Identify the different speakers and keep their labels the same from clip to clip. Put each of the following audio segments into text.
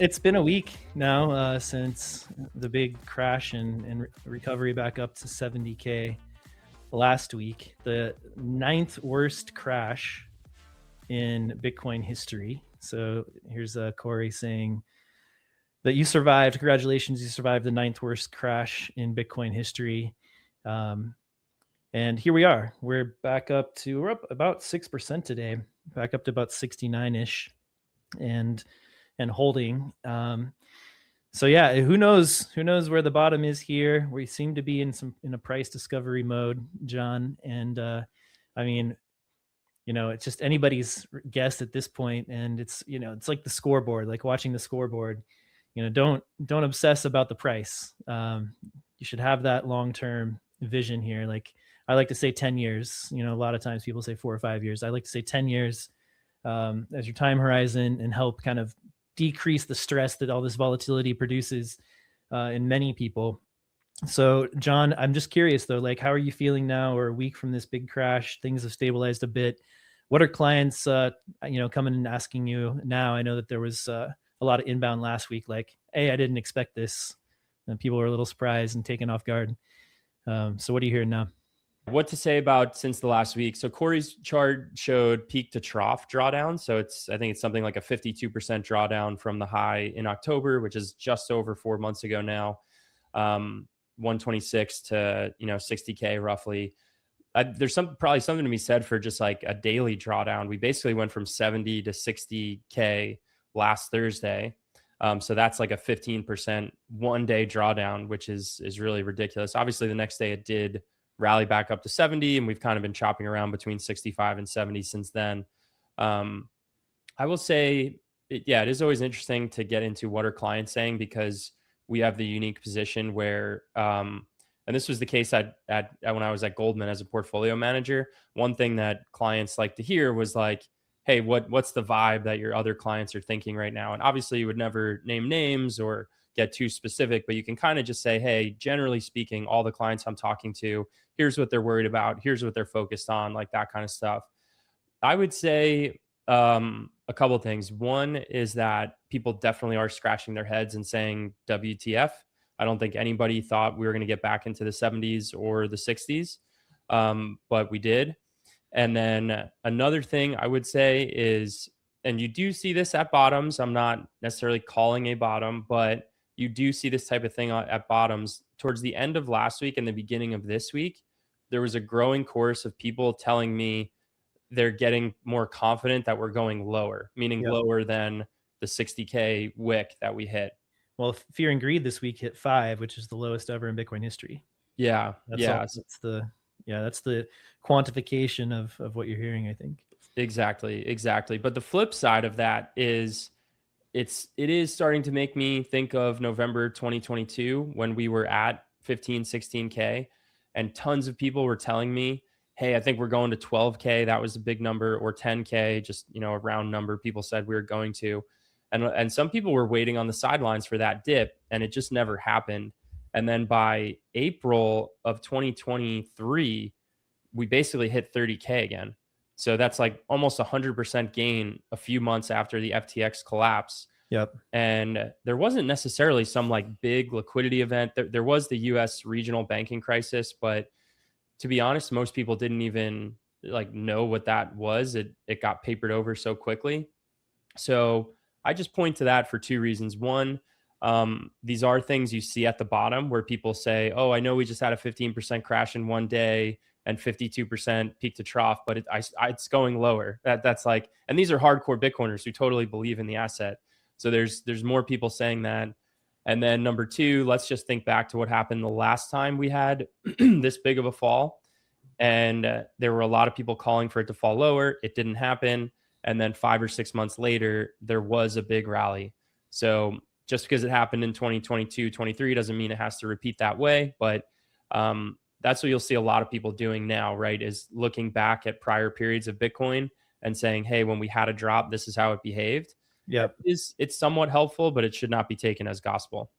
Speaker 1: It's been a week now since the big crash and recovery back up to 70K last week. The ninth worst crash in Bitcoin history. So here's Corey saying that you survived. Congratulations, you survived the ninth worst crash in Bitcoin history. And here we are. We're up about 6% today, back up to about 69-ish. And holding. So yeah, who knows where the bottom is here. We seem to be in a price discovery mode, John. And I mean, it's just anybody's guess at this point. And it's like the scoreboard, like watching the scoreboard. Don't obsess about the price. You should have that long-term vision here. Like I like to say 10 years. A lot of times people say 4 or 5 years. I like to say 10 years as your time horizon and help kind of decrease the stress that all this volatility produces in many people. So John, I'm just curious though, like how are you feeling now? We're a week from this big crash. Things have stabilized a bit. What are clients, coming and asking you now? I know that there was a lot of inbound last week, like, hey, I didn't expect this. And people were a little surprised and taken off guard. So what are you hearing now?
Speaker 2: What to say about since the last week? So Corey's chart showed peak to trough drawdown. So I think it's something like a 52% drawdown from the high in October, which is just over 4 months ago now. 126 to 60K roughly. There's probably something to be said for just like a daily drawdown. We basically went from 70 to 60K last Thursday. So that's like a 15% one day drawdown, which is really ridiculous. Obviously the next day it did rally back up to 70, and we've kind of been chopping around between 65 and 70 since then. I will say, it is always interesting to get into what are clients saying, because we have the unique position where, and this was the case at when I was at Goldman as a portfolio manager. One thing that clients like to hear was like, hey, what's the vibe that your other clients are thinking right now? And obviously you would never name names or get too specific, but you can kind of just say, hey, generally speaking, all the clients I'm talking to, here's what they're worried about, here's what they're focused on, like that kind of stuff. I would say a couple of things. One is that people definitely are scratching their heads and saying WTF. I don't think anybody thought we were going to get back into the 70s or the 60s, but we did. And then another thing I would say is, and you do see this at bottoms, I'm not necessarily calling a bottom, but you do see this type of thing at bottoms. Towards the end of last week and the beginning of this week, there was a growing chorus of people telling me they're getting more confident that we're going lower, meaning lower than the 60K wick that we hit.
Speaker 1: Well, fear and greed this week hit 5, which is the lowest ever in Bitcoin history.
Speaker 2: Yeah.
Speaker 1: That's the quantification of what you're hearing, I think.
Speaker 2: Exactly. But the flip side of that is it is starting to make me think of November 2022 when we were at 15, 16K, and tons of people were telling me, hey, I think we're going to 12K. That was a big number, or 10K, just, a round number. People said we were going to, and some people were waiting on the sidelines for that dip, and it just never happened. And then by April of 2023, we basically hit 30K again. So that's like almost 100% gain a few months after the FTX collapse.
Speaker 1: Yep.
Speaker 2: And there wasn't necessarily some like big liquidity event. There was the US regional banking crisis, but to be honest, most people didn't even like know what that was. It got papered over so quickly. So I just point to that for two reasons. One, these are things you see at the bottom where people say, oh, I know we just had a 15% crash in one day and 52% peak to trough, but it's going lower. That's like, and these are hardcore Bitcoiners who totally believe in the asset. So there's more people saying that. And then number two, let's just think back to what happened the last time we had this big of a fall. And there were a lot of people calling for it to fall lower. It didn't happen. And then 5 or 6 months later, there was a big rally. So just because it happened in 2022, 23 doesn't mean it has to repeat that way. But that's what you'll see a lot of people doing now, right? Is looking back at prior periods of Bitcoin and saying, hey, when we had a drop, this is how it behaved.
Speaker 1: Yeah.
Speaker 2: It's somewhat helpful, but it should not be taken as gospel.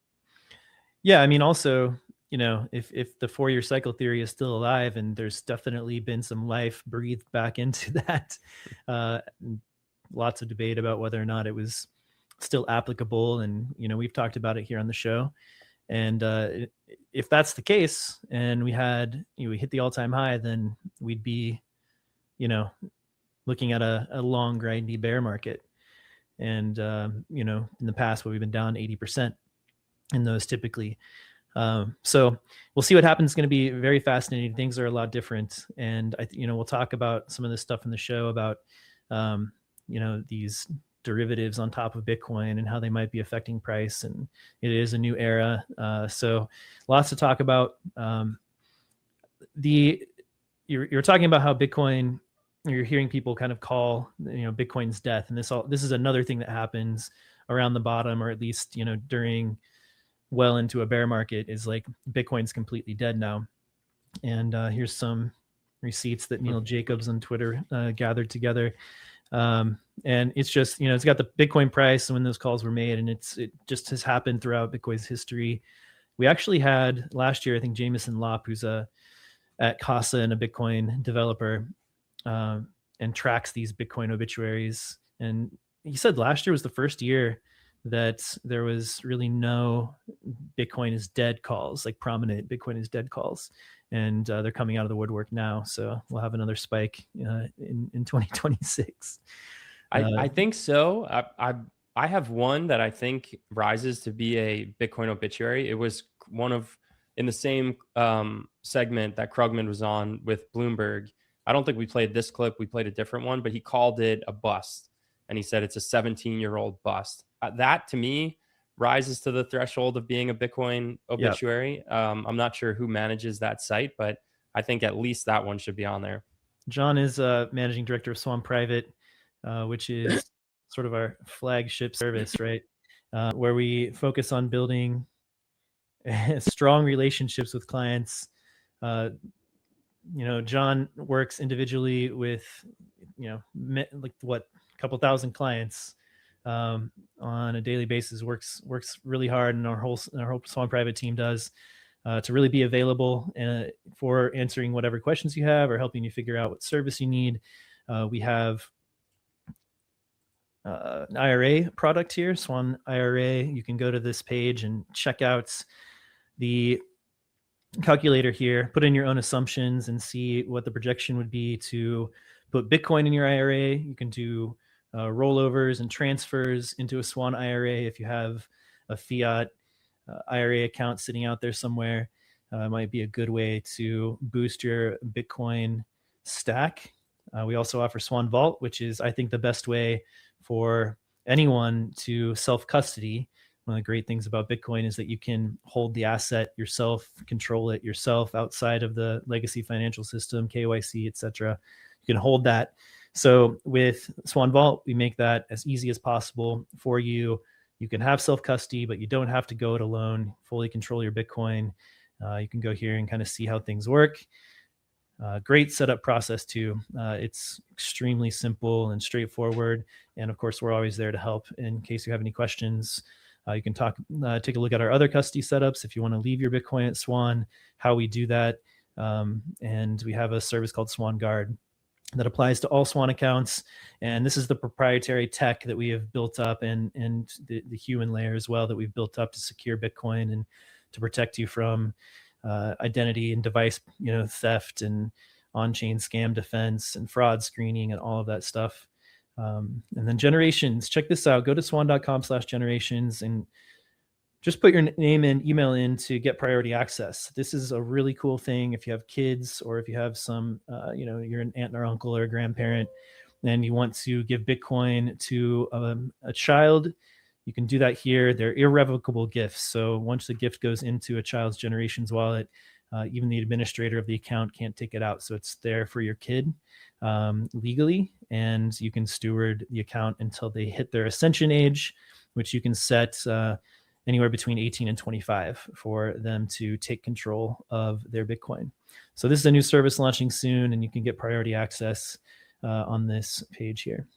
Speaker 1: Yeah. I mean, also, if the 4-year cycle theory is still alive, and there's definitely been some life breathed back into that, lots of debate about whether or not it was still applicable. And, we've talked about it here on the show. And if that's the case and we hit the all-time high, then we'd be, looking at a long grindy bear market. And, in the past, we've been down 80% in those typically. So we'll see what happens. It's going to be very fascinating. Things are a lot different. And we'll talk about some of this stuff in the show about, these derivatives on top of Bitcoin and how they might be affecting price. And it is a new era. So lots to talk about. You're talking about how Bitcoin, you're hearing people kind of call, Bitcoin's death. And this is another thing that happens around the bottom, or at least, during well into a bear market, is like Bitcoin's completely dead now. And here's some receipts that Neil Jacobs on Twitter gathered together. And it's just, it's got the Bitcoin price and when those calls were made, and it just has happened throughout Bitcoin's history. We actually had last year, I think Jameson Lopp, who's at Casa and a Bitcoin developer, and tracks these Bitcoin obituaries. And he said last year was the first year that there was really no Bitcoin is dead calls, like prominent Bitcoin is dead calls. And they're coming out of the woodwork now. So we'll have another spike in 2026.
Speaker 2: I think so. I have one that I think rises to be a Bitcoin obituary. It was in the same segment that Krugman was on with Bloomberg. I don't think we played this clip. We played a different one, but he called it a bust. And he said it's a 17-year-old bust. That to me rises to the threshold of being a Bitcoin obituary. Yep. I'm not sure who manages that site, but I think at least that one should be on there.
Speaker 1: John is managing director of Swan Private, which is sort of our flagship service, right? Where we focus on building strong relationships with clients. John works individually with, like a couple thousand clients on a daily basis, works really hard, and our whole Swan Private team does to really be available for answering whatever questions you have or helping you figure out what service you need. We have an IRA product here, Swan IRA. You can go to this page and check out the calculator here, put in your own assumptions and see what the projection would be to put Bitcoin in your IRA. You can do rollovers and transfers into a Swan IRA if you have a fiat IRA account sitting out there somewhere. It might be a good way to boost your Bitcoin stack. We also offer Swan Vault, which is, I think, the best way for anyone to self-custody. One of the great things about Bitcoin is that you can hold the asset yourself, control it yourself outside of the legacy financial system, KYC, etc. You can hold that. So with Swan Vault, we make that as easy as possible for you. You can have self-custody, but you don't have to go it alone, fully control your Bitcoin. You can go here and kind of see how things work. Great setup process too. It's extremely simple and straightforward. And of course, we're always there to help in case you have any questions. You can take a look at our other custody setups if you want to leave your Bitcoin at Swan, how we do that. And we have a service called Swan Guard that applies to all Swan accounts. And this is the proprietary tech that we have built up and the human layer as well that we've built up to secure Bitcoin and to protect you from identity and device theft and on-chain scam defense and fraud screening and all of that stuff. And then generations, check this out. Go to swan.com/generations and just put your name and email in to get priority access. This is a really cool thing. If you have kids or if you have some, you're an aunt or uncle or a grandparent and you want to give Bitcoin to a child, you can do that here. They're irrevocable gifts. So once the gift goes into a child's generations wallet, even the administrator of the account can't take it out. So it's there for your kid legally, and you can steward the account until they hit their ascension age, which you can set anywhere between 18 and 25 for them to take control of their Bitcoin. So this is a new service launching soon, and you can get priority access on this page here.